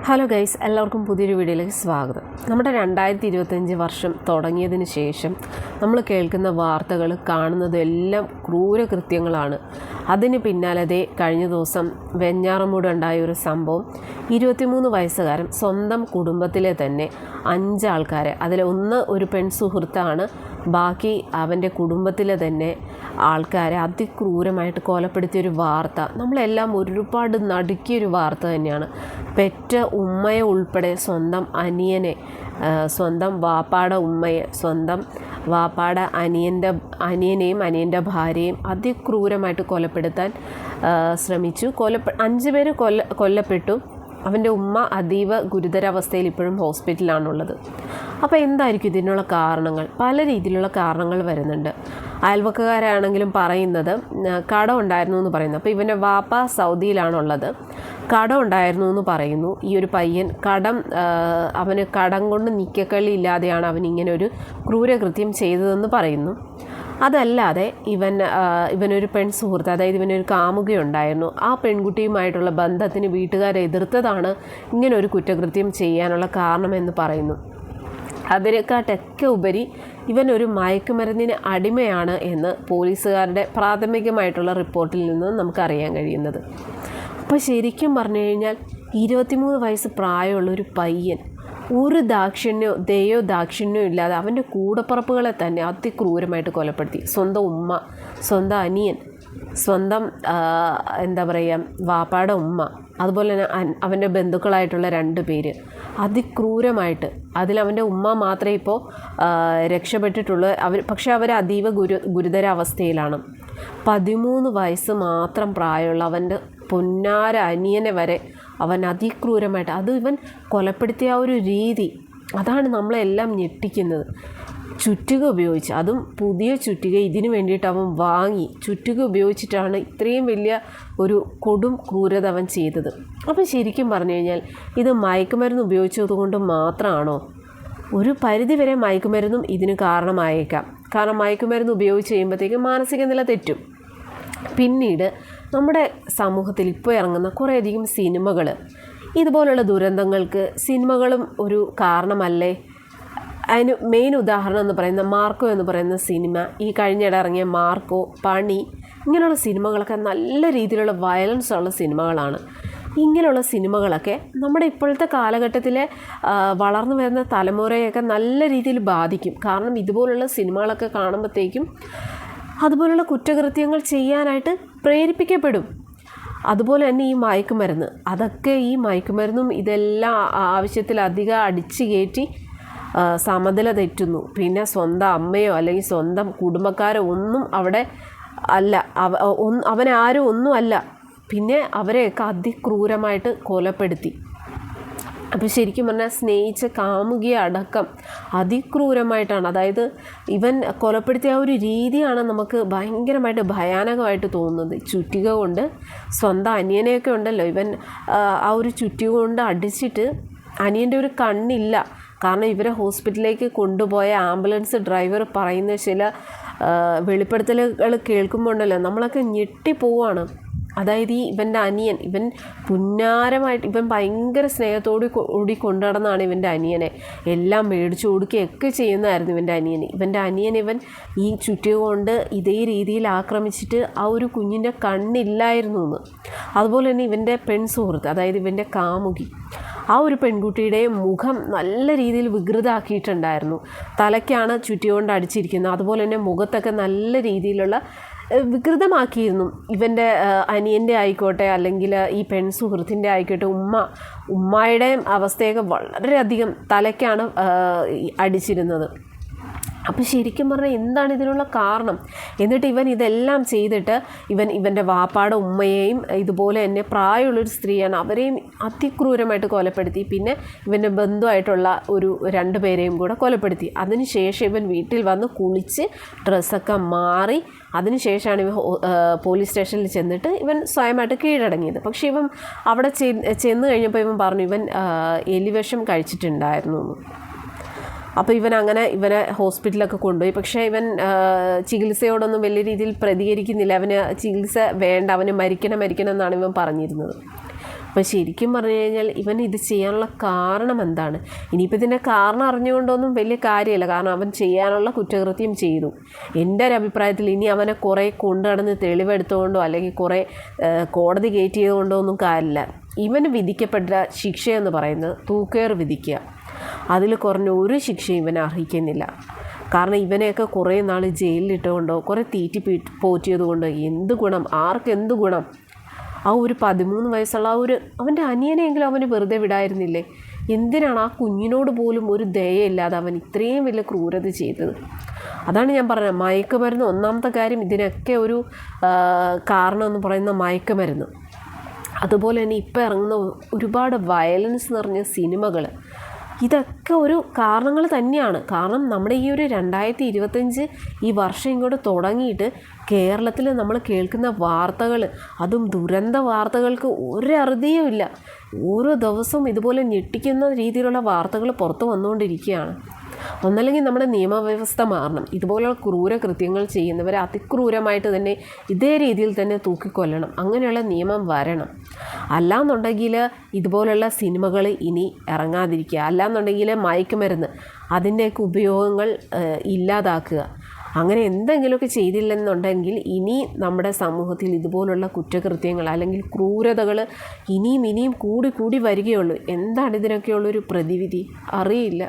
Hello guys, എല്ലാവർക്കും പുതിയൊരു വീഡിയോയിലേക്ക് സ്വാഗതം. നമ്മുടെ 2025 വർഷം തുടങ്ങിയതിന് ശേഷം നമ്മൾ കേൾക്കുന്ന വാർത്തകൾ കാണുന്നത് എല്ലാം ക്രൂരകൃത്യങ്ങളാണ്. അതിന് പിന്നാലെ കഴിഞ്ഞ ദിവസം വെഞ്ഞാറമൂട് ഉണ്ടായ ഒരു സംഭവം, 23 വയസ്സുകാരൻ സ്വന്തം കുടുംബത്തിലെ തന്നെ 5 ആൾക്കാരെ, അതിൽ ഒരു പെൺ സുഹൃത്താണ്, ബാക്കി അവൻ്റെ കുടുംബത്തിലെ തന്നെ ആൾക്കാരെ അതിക്രൂരമായിട്ട് കൊലപ്പെടുത്തിയൊരു വാർത്ത നമ്മളെല്ലാം ഒരുപാട് നടുക്കിയൊരു വാർത്ത തന്നെയാണ്. പെറ്റ ഉമ്മയെ ഉൾപ്പെടെ സ്വന്തം അനിയനെ, സ്വന്തം വാപ്പാടെ ഉമ്മയെ, സ്വന്തം വാപ്പാടെ അനിയനെയും അനിയൻ്റെ ഭാര്യയും അതിക്രൂരമായിട്ട് കൊലപ്പെടുത്താൻ ശ്രമിച്ചു. 5 പേര് കൊല്ലപ്പെട്ടു. അവൻ്റെ ഉമ്മ അതീവ ഗുരുതരാവസ്ഥയിൽ ഇപ്പോഴും ഹോസ്പിറ്റലിലാണുള്ളത്. അപ്പോൾ എന്തായിരിക്കും ഇതിനുള്ള കാരണങ്ങൾ? പല രീതിയിലുള്ള കാരണങ്ങൾ വരുന്നുണ്ട്. അയൽവക്കക്കാരാണെങ്കിലും പറയുന്നത് കടം ഉണ്ടായിരുന്നു എന്ന് പറയുന്നു. അപ്പോൾ ഇവൻ്റെ വാപ്പ സൗദിയിലാണുള്ളത്, കടം ഉണ്ടായിരുന്നു എന്ന് പറയുന്നു. ഈ ഒരു പയ്യൻ അവന് കടം കൊണ്ട് നിക്കക്കള്ളി ഇല്ലാതെയാണ് അവനിങ്ങനെ ഒരു ക്രൂരകൃത്യം ചെയ്തതെന്ന് പറയുന്നു. അതല്ലാതെ ഇവനൊരു പെൺ സുഹൃത്ത്, അതായത് ഇവനൊരു കാമുകയുണ്ടായിരുന്നു. ആ പെൺകുട്ടിയുമായിട്ടുള്ള ബന്ധത്തിന് വീട്ടുകാരെ എതിർത്തതാണ് ഇങ്ങനൊരു കുറ്റകൃത്യം ചെയ്യാനുള്ള കാരണമെന്ന് പറയുന്നു. അതിനെക്കാട്ടൊക്കെ ഉപരി ഇവനൊരു മയക്കുമരുന്നിന് അടിമയാണ് എന്ന് പോലീസുകാരുടെ പ്രാഥമികമായിട്ടുള്ള റിപ്പോർട്ടിൽ നിന്ന് നമുക്കറിയാൻ കഴിയുന്നത്. അപ്പോൾ ശരിക്കും പറഞ്ഞു കഴിഞ്ഞാൽ 23 വയസ്സ് പ്രായമുള്ളൊരു പയ്യൻ ഒരു ദാക്ഷിണ്യോ ഇല്ലാതെ അവൻ്റെ കൂടപ്പറപ്പുകളെ തന്നെ അതിക്രൂരമായിട്ട് കൊലപ്പെടുത്തി. സ്വന്തം ഉമ്മ, സ്വന്തം അനിയൻ, സ്വന്തം വാപ്പാടെ ഉമ്മ, അതുപോലെ തന്നെ അവൻ്റെ ബന്ധുക്കളായിട്ടുള്ള 2 പേര് അതിക്രൂരമായിട്ട്. അതിലവൻ്റെ ഉമ്മ മാത്രമേ ഇപ്പോൾ രക്ഷപ്പെട്ടിട്ടുള്ളൂ. പക്ഷേ അവർ അതീവ ഗുരുതരാവസ്ഥയിലാണ്. 13 വയസ്സ് മാത്രം പ്രായമുള്ള അവൻ്റെ പൊന്നാര അനിയനെ വരെ അവൻ അതിക്രൂരമായിട്ട്, ഇവൻ കൊലപ്പെടുത്തിയ ആ ഒരു രീതി, അതാണ് നമ്മളെല്ലാം ഞെട്ടിക്കുന്നത്. ചുറ്റിക ഉപയോഗിച്ച്, അതും പുതിയ ചുറ്റിക ഇതിനു വേണ്ടിയിട്ട് അവൻ വാങ്ങി ചുറ്റിക ഉപയോഗിച്ചിട്ടാണ് ഇത്രയും വലിയ ഒരു കൊടും ക്രൂരത അവൻ ചെയ്തത്. അപ്പോൾ ശരിക്കും പറഞ്ഞു കഴിഞ്ഞാൽ ഇത് മയക്കുമരുന്ന് ഉപയോഗിച്ചതുകൊണ്ട് മാത്രമാണോ? ഒരു പരിധിവരെ മയക്കുമരുന്നും ഇതിന് കാരണമായേക്കാം. കാരണം മയക്കുമരുന്ന് ഉപയോഗിച്ച് കഴിയുമ്പോഴത്തേക്കും മാനസിക നില തെറ്റും. പിന്നീട് നമ്മുടെ സമൂഹത്തിൽ ഇപ്പോൾ ഇറങ്ങുന്ന കുറേയധികം സിനിമകൾ, ഇതുപോലുള്ള ദുരന്തങ്ങൾക്ക് സിനിമകളും ഒരു കാരണമല്ലേ? അതിന് മെയിൻ ഉദാഹരണം എന്ന് പറയുന്ന മാർക്കോ എന്ന് പറയുന്ന സിനിമ, ഈ കഴിഞ്ഞിടെ ഇറങ്ങിയ മാർക്കോ, പണി, ഇങ്ങനെയുള്ള സിനിമകളൊക്കെ നല്ല രീതിയിലുള്ള വയലൻസ് ഉള്ള സിനിമകളാണ്. ഇങ്ങനെയുള്ള സിനിമകളൊക്കെ നമ്മുടെ ഇപ്പോഴത്തെ കാലഘട്ടത്തിലെ വളർന്നു വരുന്ന തലമുറയൊക്കെ നല്ല രീതിയിൽ ബാധിക്കും. കാരണം ഇതുപോലുള്ള സിനിമകളൊക്കെ കാണുമ്പോഴത്തേക്കും അതുപോലുള്ള കുറ്റകൃത്യങ്ങൾ ചെയ്യാനായിട്ട് പ്രേരിപ്പിക്കപ്പെടും. അതുപോലെ തന്നെ ഈ മയക്കുമരുന്ന്, ഈ മയക്കുമരുന്നും ഇതെല്ലാം ആവശ്യത്തിലധികം അടിച്ചു കയറ്റി സമനില തെറ്റുന്നു. പിന്നെ സ്വന്തം അമ്മയോ അല്ലെങ്കിൽ സ്വന്തം കുടുംബക്കാരോ ഒന്നും അവിടെ അല്ല, അവനാരും ഒന്നും അല്ല, പിന്നെ അവരെയൊക്കെ അതിക്രൂരമായിട്ട് കൊലപ്പെടുത്തി. അപ്പോൾ ശരിക്കും പറഞ്ഞാൽ സ്നേഹിച്ച കാമുകിയെ അടക്കം അതിക്രൂരമായിട്ടാണ്, അതായത് ഇവൻ കൊലപ്പെടുത്തിയ ആ ഒരു രീതിയാണ് നമുക്ക് ഭയങ്കരമായിട്ട് ഭയാനകമായിട്ട് തോന്നുന്നത്. ചുറ്റിക കൊണ്ട് സ്വന്തം അനിയനെയൊക്കെ ഉണ്ടല്ലോ, ഇവൻ ആ ഒരു ചുറ്റിക കൊണ്ട് അടിച്ചിട്ട് അനിയൻ്റെ ഒരു കണ്ണില്ല. കാരണം ഇവരെ ഹോസ്പിറ്റലിലേക്ക് കൊണ്ടുപോയ ആംബുലൻസ് ഡ്രൈവർ പറയുന്ന ചില വെളിപ്പെടുത്തലുകൾ കേൾക്കുമ്പോൾ ഉണ്ടല്ലോ നമ്മളൊക്കെ ഞെട്ടിപ്പോവാണ്. അതായത് ഇവൻ്റെ അനിയൻ, ഇവൻ പുന്നാരമായിട്ട്, ഇവൻ ഭയങ്കര സ്നേഹത്തോടു കൂടി കൊണ്ടുനടന്നാണ് ഇവൻ്റെ അനിയനെ എല്ലാം മേടിച്ചു കൊടുക്കുകയൊക്കെ ചെയ്യുന്നതായിരുന്നു ഇവൻ്റെ അനിയൻ. ഇവൻ ഈ ചുറ്റിക കൊണ്ട് ഇതേ രീതിയിൽ ആക്രമിച്ചിട്ട് ആ ഒരു കുഞ്ഞിൻ്റെ കണ്ണില്ലായിരുന്നു എന്ന്. അതുപോലെ തന്നെ ഇവൻ്റെ പെൺ സുഹൃത്ത്, അതായത് ഇവൻ്റെ കാമുകി, ആ ഒരു പെൺകുട്ടിയുടെ മുഖം നല്ല രീതിയിൽ വികൃതമാക്കിയിട്ടുണ്ടായിരുന്നു. തലയ്ക്കാണ് ചുറ്റിക കൊണ്ട് അടിച്ചിരിക്കുന്നത്. അതുപോലെ തന്നെ മുഖത്തൊക്കെ നല്ല രീതിയിലുള്ള വികൃതമാക്കിയിരുന്നു. ഇവൻ്റെ അനിയൻ്റെ ആയിക്കോട്ടെ അല്ലെങ്കിൽ ഈ പെൺ സുഹൃത്തിൻ്റെ ആയിക്കോട്ടെ, ഉമ്മയുടെ അവസ്ഥയൊക്കെ വളരെയധികം തലയ്ക്കാണ് അടിച്ചിരുന്നത്. അപ്പോൾ ശരിക്കും പറഞ്ഞാൽ എന്താണ് ഇതിനുള്ള കാരണം? എന്നിട്ട് ഇവൻ ഇതെല്ലാം ചെയ്തിട്ട് ഇവൻ്റെ വാപ്പാടെ ഉമ്മയെയും ഇതുപോലെ തന്നെ പ്രായമുള്ളൊരു സ്ത്രീയാണ്, അവരെയും അതിക്രൂരമായിട്ട് കൊലപ്പെടുത്തി. പിന്നെ ഇവൻ്റെ ബന്ധുവായിട്ടുള്ള ഒരു 2 പേരെയും കൂടെ കൊലപ്പെടുത്തി. അതിനുശേഷം ഇവൻ വീട്ടിൽ വന്ന് കുളിച്ച് ഡ്രസ്സൊക്കെ മാറി അതിനുശേഷമാണ് ഇവൻ പോലീസ് സ്റ്റേഷനിൽ ചെന്നിട്ട് ഇവൻ സ്വയമായിട്ട് കീഴടങ്ങിയത്. പക്ഷേ ഇവൻ അവിടെ ചെന്ന് കഴിഞ്ഞപ്പോൾ ഇവൻ പറഞ്ഞു ഇവൻ എലിവിഷം കഴിച്ചിട്ടുണ്ടായിരുന്നു. അപ്പോൾ ഇവനെ ഹോസ്പിറ്റലൊക്കെ കൊണ്ടുപോയി. പക്ഷേ ഇവൻ ചികിത്സയോടൊന്നും വലിയ രീതിയിൽ പ്രതികരിക്കുന്നില്ല. അവന് ചികിത്സ വേണ്ട, അവന് മരിക്കണം എന്നാണ് ഇവൻ പറഞ്ഞിരുന്നത്. അപ്പോൾ ശരിക്കും പറഞ്ഞു കഴിഞ്ഞാൽ ഇവൻ ഇത് ചെയ്യാനുള്ള കാരണം എന്താണ്? ഇനിയിപ്പോൾ ഇതിൻ്റെ കാരണം അറിഞ്ഞുകൊണ്ടൊന്നും വലിയ കാര്യമില്ല, കാരണം അവൻ ചെയ്യാനുള്ള കുറ്റകൃത്യം ചെയ്തു. എൻ്റെ ഒരു അഭിപ്രായത്തിൽ ഇനി അവനെ കുറേ കൊണ്ടുനടന്ന് തെളിവെടുത്തുകൊണ്ടോ അല്ലെങ്കിൽ കുറേ കോടതി കയറ്റിയതുകൊണ്ടോ ഒന്നും കാര്യമില്ല. ഇവന് വിധിക്കപ്പെട്ട ശിക്ഷയെന്ന് പറയുന്നത് തൂക്കേറ് വിധിക്കുക. അതിൽ കുറഞ്ഞ ഒരു ശിക്ഷയും ഇവനെ അർഹിക്കുന്നില്ല. കാരണം ഇവനെയൊക്കെ കുറേ നാൾ ജയിലിലിട്ടുകൊണ്ടോ കുറേ തീറ്റി പോറ്റിയത് കൊണ്ടോ എന്ത് ഗുണം? ആർക്കെന്ത് ഗുണം? ആ ഒരു 13 വയസ്സുള്ള അവൻ്റെ അനിയനെയെങ്കിലും അവന് വെറുതെ വിടായിരുന്നില്ലേ? എന്തിനാണ് ആ കുഞ്ഞിനോട് പോലും ഒരു ദയയില്ലാതെ അവൻ ഇത്രയും വലിയ ക്രൂരത ചെയ്തത്? അതാണ് ഞാൻ പറഞ്ഞത്, മയക്കുമരുന്ന്. ഒന്നാമത്തെ കാര്യം ഇതിനൊക്കെ ഒരു കാരണം എന്ന് പറയുന്ന മയക്കുമരുന്ന്. അതുപോലെ തന്നെ ഇപ്പോൾ ഇറങ്ങുന്ന ഒരുപാട് വയലൻസ് നിറഞ്ഞ സിനിമകൾ, ഇതൊക്കെ ഒരു കാരണങ്ങൾ തന്നെയാണ്. കാരണം നമ്മുടെ ഈ ഒരു 2025 ഈ വർഷം ഇങ്ങോട്ട് തുടങ്ങിയിട്ട് കേരളത്തിൽ നമ്മൾ കേൾക്കുന്ന വാർത്തകൾ, അതും ദുരന്ത വാർത്തകൾക്ക് ഒരറുതിയും ഇല്ല. ഓരോ ദിവസവും ഇതുപോലെ ഞെട്ടിക്കുന്ന രീതിയിലുള്ള വാർത്തകൾ പുറത്തു വന്നുകൊണ്ടിരിക്കുകയാണ്. ഒന്നല്ലെങ്കിൽ നമ്മുടെ നിയമവ്യവസ്ഥ മാറണം. ഇതുപോലുള്ള ക്രൂരകൃത്യങ്ങൾ ചെയ്യുന്നവരെ അതിക്രൂരമായിട്ട് തന്നെ ഇതേ രീതിയിൽ തന്നെ തൂക്കിക്കൊല്ലണം. അങ്ങനെയുള്ള നിയമം വരണം. അല്ലാന്നുണ്ടെങ്കിൽ ഇതുപോലുള്ള സിനിമകൾ ഇനി ഇറങ്ങാതിരിക്കുക. അല്ലാന്നുണ്ടെങ്കിൽ മയക്കുമരുന്ന് അതിൻ്റെയൊക്കെ ഉപയോഗങ്ങൾ ഇല്ലാതാക്കുക. അങ്ങനെ എന്തെങ്കിലുമൊക്കെ ചെയ്തില്ലെന്നുണ്ടെങ്കിൽ ഇനി നമ്മുടെ സമൂഹത്തിൽ ഇതുപോലുള്ള കുറ്റകൃത്യങ്ങൾ അല്ലെങ്കിൽ ക്രൂരതകൾ ഇനിയും കൂടി വരികയുള്ളൂ. എന്താണ് ഇതിനൊക്കെയുള്ളൊരു പ്രതിവിധി? അറിയില്ല.